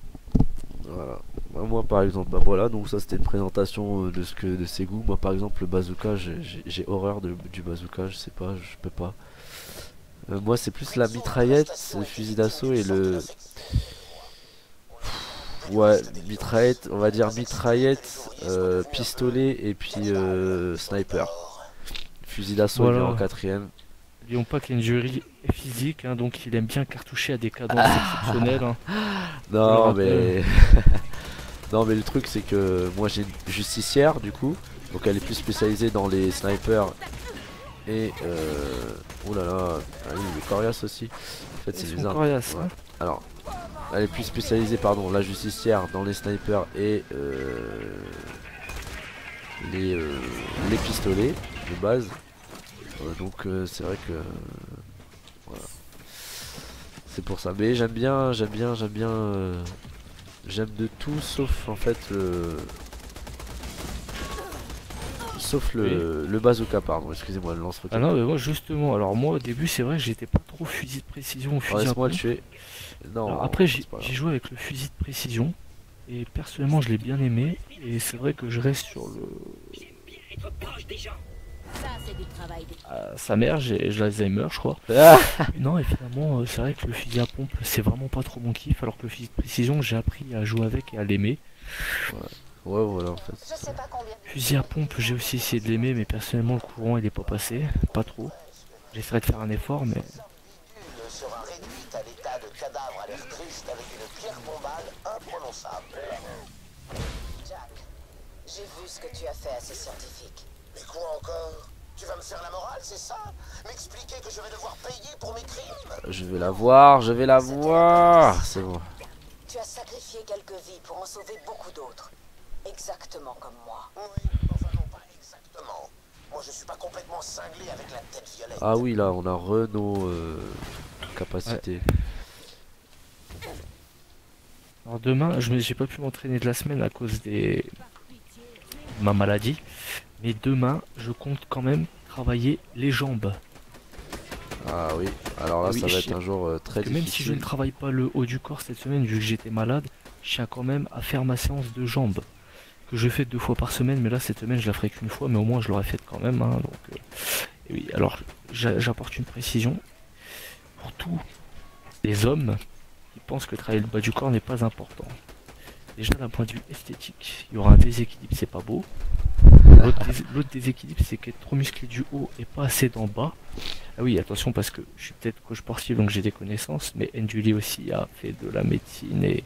Voilà. Bah, moi, par exemple, bah voilà, donc ça c'était une présentation de ses goûts. Moi, par exemple, le bazooka, j'ai horreur du bazooka, je sais pas, je peux pas. Moi, c'est plus la mitraillette, le fusil d'assaut et le. Ouais, mitraillette, on va dire mitraillette, pistolet et puis sniper. Fusil d'assaut, il vient en Voilà. quatrième. N'oublions pas qu'Injury est physique, hein, donc il aime bien cartoucher à des cadences exceptionnelles. Hein. Je le Non, rappelle. mais. Non, mais le truc, c'est que moi j'ai une justicière, du coup. Donc elle est plus spécialisée dans les snipers. Et. Oh là là. Ah oui, les coriaces aussi. En fait, c'est Ils des sont armes. coriaces, Ouais. hein. Alors, elle est plus spécialisée, pardon, la justicière dans les snipers et les pistolets de base. Donc c'est vrai que voilà, c'est pour ça. Mais j'aime de tout sauf en fait sauf Oui. le bazooka, pardon. Excusez-moi, le Ah lance-roquette. non, mais moi justement, alors moi au début c'est vrai j'étais pas trop fusil de précision ou Alors, fusil à laisse-moi le pompe. tuer. Alors Non, après c'est pas j'ai grave. joué avec le fusil de précision et personnellement je l'ai bien aimé et c'est vrai que je reste sur le Ça, c'est du travail de... sa mère, j'ai l'Alzheimer je crois. Ah, Non et finalement c'est vrai que le fusil à pompe c'est vraiment pas trop mon kiff alors que le fusil de précision j'ai appris à jouer avec et à l'aimer. ouais, voilà en fait. Je sais pas combien... Fusil à pompe j'ai aussi essayé de l'aimer mais personnellement le courant il est pas passé, pas trop. J'essaierai de faire un effort mais Il sera réduite à l'état de cadavre à l'air triste avec une pierre tombale imprononçable. Jack, j'ai vu ce que tu as fait à ces scientifiques. Mais quoi encore? Tu vas me faire la morale, c'est ça? M'expliquer que je vais devoir payer pour mes crimes? Je vais la voir, je vais la voir. C'est bon. Tu as sacrifié quelques vies pour en sauver beaucoup d'autres. Exactement comme moi. Oui, enfin non, pas exactement. Moi je suis pas complètement cinglé avec la tête violette. Ah oui, là on a nos capacités. alors demain, j'ai pas pu m'entraîner de la semaine à cause de ma maladie, mais demain, je compte quand même travailler les jambes. Ah oui, alors là Oui, ça va être je- un jour très Parce que même si je difficile. ne travaille pas le haut du corps cette semaine, vu que j'étais malade, je tiens quand même à faire ma séance de jambes. Que je fais 2 fois par semaine, mais là cette semaine je la ferai qu'une fois, mais au moins je l'aurais faite quand même. Hein, donc, et oui, alors j'apporte une précision pour tous les hommes qui pensent que travailler le bas du corps n'est pas important. Déjà d'un point de vue esthétique, il y aura un déséquilibre, c'est pas beau. L'autre déséquilibre, c'est qu'être trop musclé du haut et pas assez d'en bas. Ah oui, attention parce que je suis peut-être coach sportif donc j'ai des connaissances, mais Nduli aussi a fait de la médecine et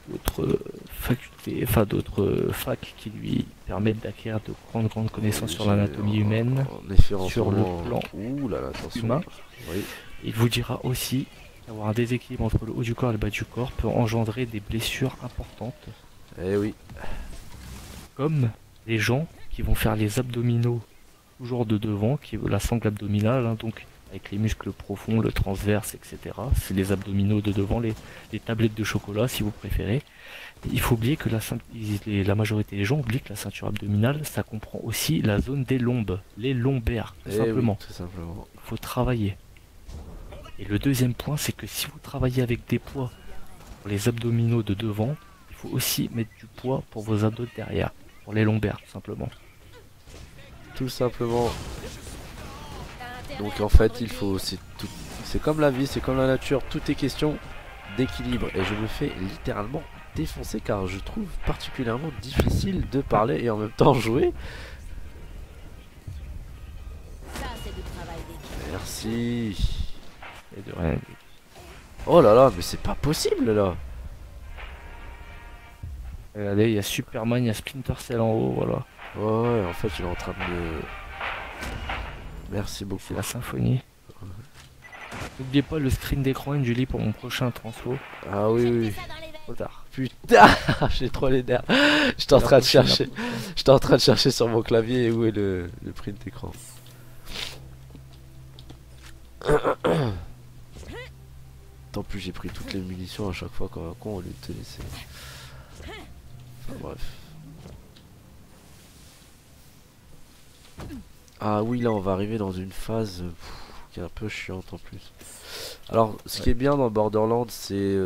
d'autres facultés, enfin d'autres facs qui lui permettent d'acquérir de grandes connaissances sur l'anatomie humaine, En effet, en sur ce le moment- plan Ouh là là, attention. humain. Oui. Il vous dira aussi qu'avoir un déséquilibre entre le haut du corps et le bas du corps peut engendrer des blessures importantes, Eh oui. comme les gens qui vont faire les abdominaux toujours de devant, qui est la sangle abdominale, hein, donc avec les muscles profonds, le transverse, etc. C'est les abdominaux de devant, les tablettes de chocolat si vous préférez. Il faut oublier que la majorité des gens oublient que la ceinture abdominale, ça comprend aussi la zone des lombes, les lombaires, tout Eh simplement. oui, tout simplement. Il faut travailler. Et le deuxième point, c'est que si vous travaillez avec des poids pour les abdominaux de devant, faut aussi mettre du poids pour vos abdos de derrière, pour les lombaires tout simplement. Tout simplement. Donc en fait il faut, c'est comme la vie, c'est comme la nature, tout est question d'équilibre. Et je me fais littéralement défoncer car je trouve particulièrement difficile de parler et en même temps jouer. Merci. Et de rien. Oh là là, mais c'est pas possible là. Regardez, il y a Superman, il y a Splinter Cell en haut, voilà. Ouais, en fait il est en train de me... Merci beaucoup. C'est la symphonie. N'oubliez pas le screen d'écran et Julie pour mon prochain transfo. Ah oui, oui. Trop tard. Putain, j'ai trop les nerfs. J'étais en train de chercher. J'étais en train de chercher sur mon clavier où est le print d'écran. Tant plus j'ai pris toutes les munitions à chaque fois comme un con au lieu de te laisser. Enfin, bref. Ah oui, là on va arriver dans une phase qui est un peu chiante en plus. Alors ce qui est bien dans Borderlands, c'est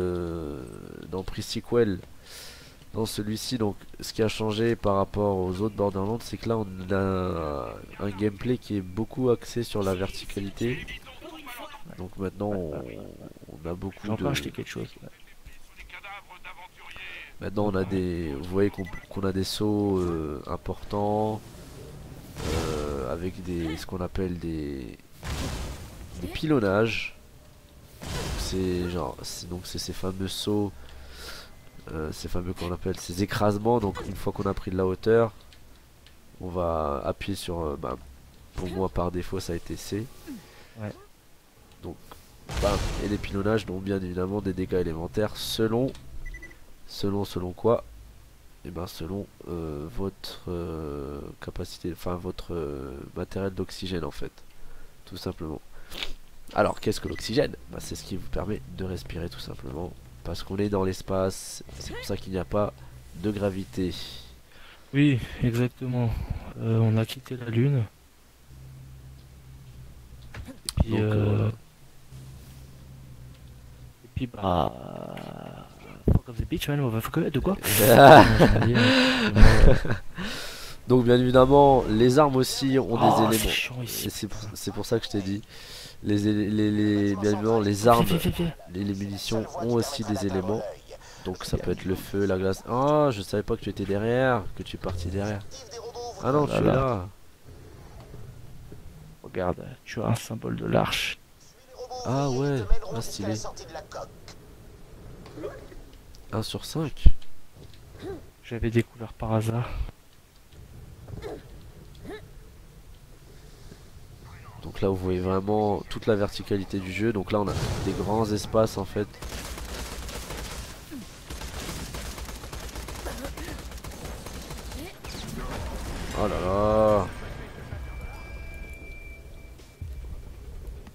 dans Pre-Sequel, dans celui-ci, donc ce qui a changé par rapport aux autres Borderlands, c'est que là on a un gameplay qui est beaucoup axé sur la verticalité. Donc maintenant on a beaucoup J'en peux de... acheter quelque chose. Maintenant on a des... Vous voyez qu'on a des sauts importants. Avec des, ce qu'on appelle des pilonnages. C'est genre, donc c'est ces fameux sauts, ces fameux qu'on appelle ces écrasements. Donc une fois qu'on a pris de la hauteur, on va appuyer sur, pour moi par défaut ça a été C. Ouais. Donc bam, et les pilonnages, donc bien évidemment des dégâts élémentaires selon quoi? Et ben selon votre capacité, enfin votre matériel d'oxygène en fait, tout simplement. Alors qu'est-ce que l'oxygène? C'est ce qui vous permet de respirer tout simplement, parce qu'on est dans l'espace, c'est pour ça qu'il n'y a pas de gravité. Oui, exactement. On a quitté la Lune. Et puis, Donc, voilà. Et puis bah... Fuck off the beach, man, motherfucker, de quoi? Donc bien évidemment les armes aussi ont des c'est éléments, chiant ici. et c'est pour ça que je t'ai dit, bien évidemment les armes, Viens. les munitions ont aussi des éléments. Donc ça peut être le feu, la glace. Ah, je savais pas que tu étais derrière, que tu es parti derrière. Ah non, tu es là. Regarde, tu as un symbole de l'arche. Ah ouais, ah stylé. 1 sur 5. J'avais découvert par hasard. Donc là vous voyez vraiment toute la verticalité du jeu. Donc là on a des grands espaces en fait. Oh là là.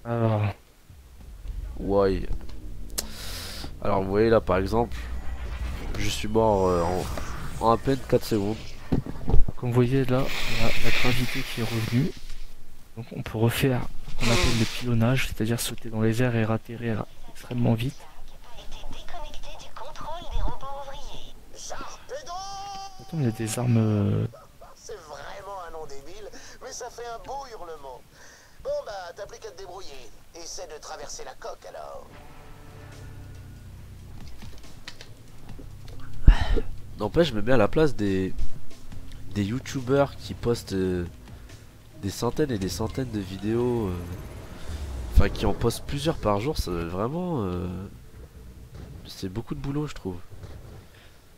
Alors, Ouais. Alors vous voyez là par exemple, je suis mort en à peine 4 secondes. comme vous voyez là, on a la gravité qui est revenue. Donc on peut refaire ce qu'on appelle le pilonnage, c'est-à-dire sauter dans les airs et atterrir extrêmement vite. Déconnecté du contrôle des robots ouvriers. Attends, il y a des armes... C'est vraiment un nom débile, mais ça fait un beau hurlement. Bon bah, t'as plus qu'à te débrouiller. Essaie de traverser la coque alors. N'empêche, je me mets à la place des youtubeurs qui postent des centaines et des centaines de vidéos, enfin qui en postent plusieurs par jour. Ça vraiment, c'est beaucoup de boulot je trouve.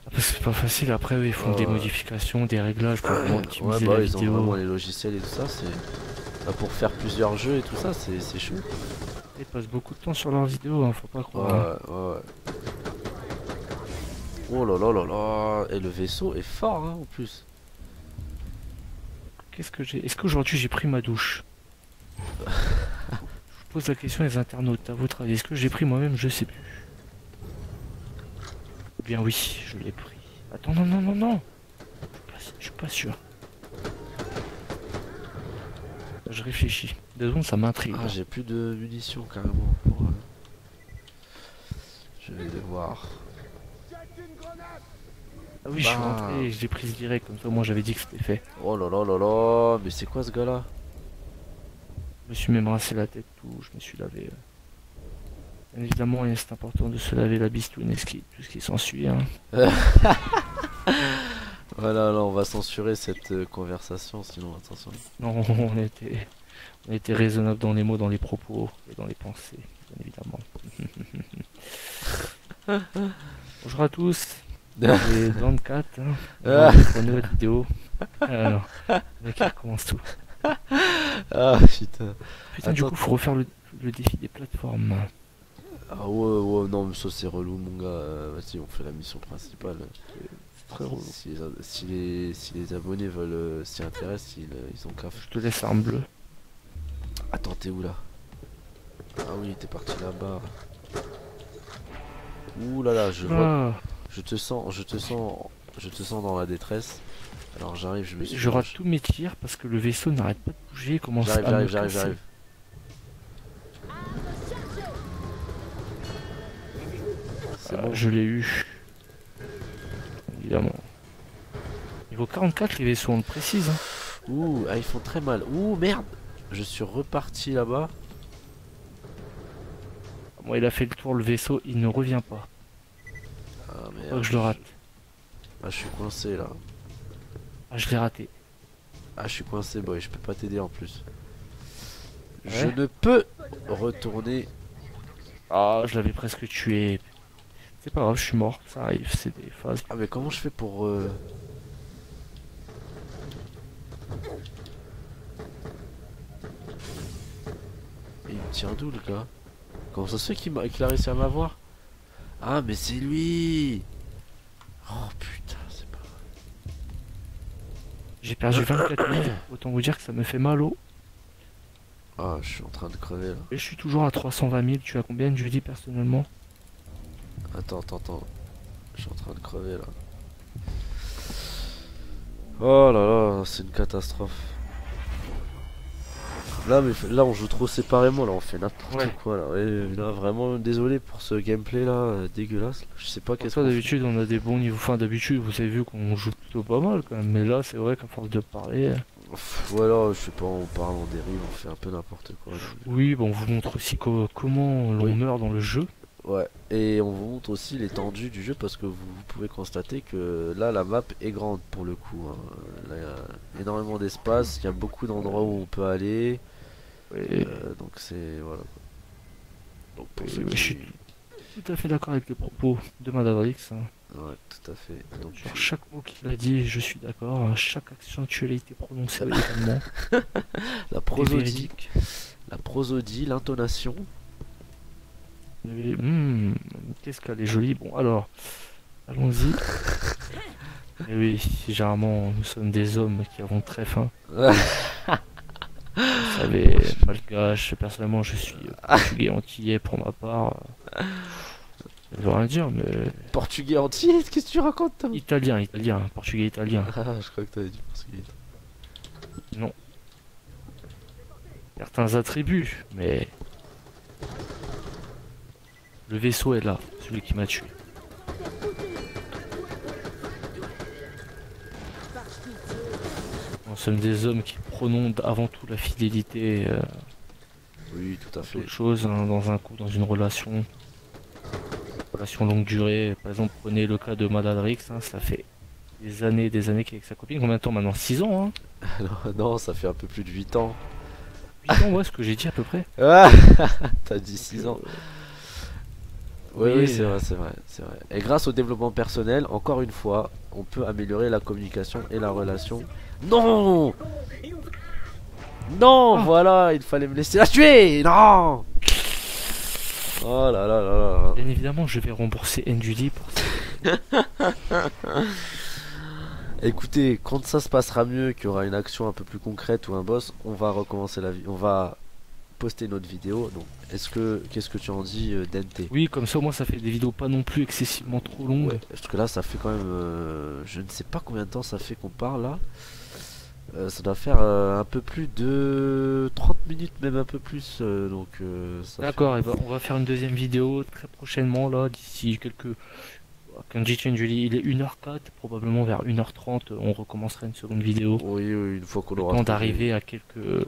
Parce que c'est pas facile, après eux, ils font des modifications, des réglages pour vraiment optimiser Ouais, la ils ont vidéo. vraiment les logiciels et tout ça, c'est pour faire plusieurs jeux et tout ça, c'est chaud. Ils passent beaucoup de temps sur leurs vidéos, hein, faut pas croire. Ouais. Oh là là là là. Et le vaisseau est fort hein, en plus. Qu'est-ce que j'ai... Est-ce qu'aujourd'hui j'ai pris ma douche? Je vous pose la question les internautes, à votre avis, est-ce que j'ai pris moi-même? Je sais plus. Eh bien oui, je l'ai pris. Attends, non. Je suis pas sûr. Je réfléchis. 2 secondes, ça m'intrigue. Ah, j'ai plus de munitions carrément. Je vais devoir. Ah oui, je suis Bah. rentré et je l'ai prise direct, comme ça moi j'avais dit que c'était fait. Oh là là là là, mais c'est quoi ce gars-là? Je me suis même rincé la tête, tout, je me suis lavé. Bien évidemment, c'est important de se laver la bistoune et tout ce qui s'ensuit. Hein. Voilà, là on va censurer cette conversation, sinon attention. Non, on était raisonnable dans les mots, dans les propos et dans les pensées, bien évidemment. Bonjour à tous, c'est Don 4, hein, pour une nouvelle vidéo. Alors, le mec il recommence tout. Ah putain. Putain, du Attends. coup, faut refaire le défi des plateformes. Ah ouais, non mais ça c'est relou mon gars. Vas-y, on fait la mission principale. C'est très relou. Si les abonnés veulent s'y intéressent, ils ont qu'à. Je te laisse arme bleue. Attends, t'es où là? Ah oui, t'es parti là-bas. Ouh là là, Ah, je te sens dans la détresse. Alors j'arrive, je me suis. je rate tous mes tirs parce que le vaisseau n'arrête pas de bouger. Comment ça J'arrive. C'est bon. Je l'ai eu. Évidemment. Niveau 44, les vaisseaux, on le précise. Hein. Ouh, ah, ils font très mal. Ouh, merde. Je suis reparti là-bas. Moi, il a fait le tour, le vaisseau, il ne revient pas. Ah Faut pas merde. que je le rate. Ah, je suis coincé là. Ah, je l'ai raté. Ah, je suis coincé, boy. Je peux pas t'aider en plus. Ouais. Je ne peux retourner. Ah, je l'avais presque tué. C'est pas grave, je suis mort. Ça arrive, c'est des phases. Ah, mais comment je fais pour. Il me tient d'où le gars? Comment ça se fait qu'il a réussi à m'avoir? Ah, mais c'est lui! Oh putain, c'est pas. J'ai perdu 24 000. Autant vous dire que ça me fait mal au. Ah, je suis en train de crever là. Et je suis toujours à 320 000. Tu as combien, je dis personnellement? Attends. Je suis en train de crever là. Oh là là, c'est une catastrophe. Là, là, on joue trop séparément. Là, on fait n'importe Ouais. quoi là. Et là, vraiment désolé pour ce gameplay là, dégueulasse. Je sais pas qu'est-ce Ça, qu'on fait. d'habitude, on a des bons niveaux. Enfin, d'habitude, vous avez vu qu'on joue plutôt pas mal quand même. Mais là, c'est vrai qu'à force de parler. Voilà, je sais pas, on parle, on dérive, on fait un peu n'importe quoi. Oui, bon, on vous montre aussi comment l'on Oui. meurt dans le jeu. Ouais, et on vous montre aussi l'étendue du jeu parce que vous pouvez constater que là la map est grande pour le coup. Hein. Là, il y a énormément d'espace, il y a beaucoup d'endroits où on peut aller. Et Donc c'est voilà. Donc pour Oui, ceux oui, qui... je suis tout à fait d'accord avec les propos de Madadrix. Hein. Ouais, tout à fait. Donc, Sur chaque mot qu'il a dit, je suis d'accord. Hein. Chaque accentualité prononcée également. la prosodie, l'intonation. Qu'est-ce qu'elle est jolie. Bon, alors, allons-y. Et oui, généralement, nous sommes des hommes qui avons très faim. Vous savez, malgache, personnellement, je suis portugais antillais pour ma part. Ça veut rien dire, mais Portugais entier, qu'est-ce que tu racontes toi? italien, portugais italien. Ah, je crois que t'avais dit portugais. Certains attributs, mais le vaisseau est là, celui qui m'a tué. Nous sommes des hommes qui prônons avant tout la fidélité, Oui, tout à fait. autre chose, hein, dans un coup, dans une relation longue durée. Par exemple, prenez le cas de Madadrix, hein, ça fait des années qu'il est avec sa copine. Combien de temps maintenant? 6 ans, hein? Non, ça fait un peu plus de 8 ans. 8 ans, ouais, ce que j'ai dit à peu près. Ah, t'as dit 6 ans. Oui, Oui, c'est vrai. Et grâce au développement personnel, encore une fois, on peut améliorer la communication et la relation. Non! Non, Ah. voilà, il fallait me laisser la tuer! Non! Oh là là là là. Bien évidemment, je vais rembourser NJD pour ça. Écoutez, quand ça se passera mieux, qu'il y aura une action un peu plus concrète ou un boss, on va recommencer la vie. On va poster notre vidéo. Donc, qu'est-ce que tu en dis, Dente? Oui, comme ça, au moins, ça fait des vidéos pas non plus excessivement trop longues. Ouais, parce que là, ça fait quand même, je ne sais pas combien de temps ça fait qu'on parle là. Ça doit faire un peu plus de 30 minutes, même un peu plus. Ça D'accord, fait- et ben, on va faire une deuxième vidéo très prochainement, là, d'ici Quand G-Chain, il est 1h04, probablement vers 1h30, on recommencerait une seconde vidéo. Oui, oui, une fois qu'on Le aura temps trouvé d'arriver à quelques...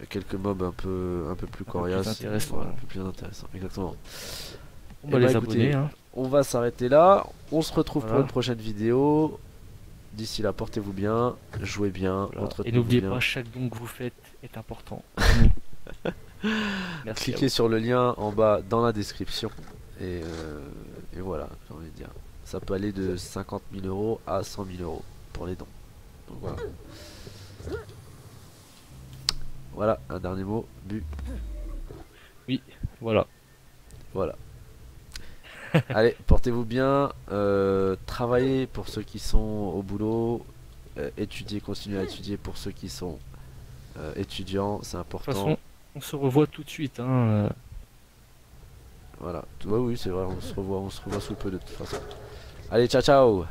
quelques mobs un peu plus peu coriaces. plus intéressants. Voilà, un peu plus intéressants, exactement. On Eh va ben, les écoutez, abonner, hein. On va s'arrêter là. On se retrouve pour Voilà. une prochaine vidéo. D'ici là, portez-vous bien, jouez bien, Voilà. Et entretenez-vous n'oubliez bien. pas, chaque don que vous faites est important. Merci. Cliquez sur le lien en bas dans la description. Et voilà, j'ai envie de dire. Ça peut aller de 50 000 euros à 100 000 euros pour les dons. Donc voilà. Voilà, un dernier mot. Bu. Voilà. Voilà. Allez, portez-vous bien. Travaillez pour ceux qui sont au boulot. Étudiez, continuez à étudier pour ceux qui sont étudiants. C'est De toute important. façon, on se revoit tout de suite, hein. Voilà. Ouais, oui, c'est vrai. On se revoit sous peu de toute façon. Allez, ciao, ciao.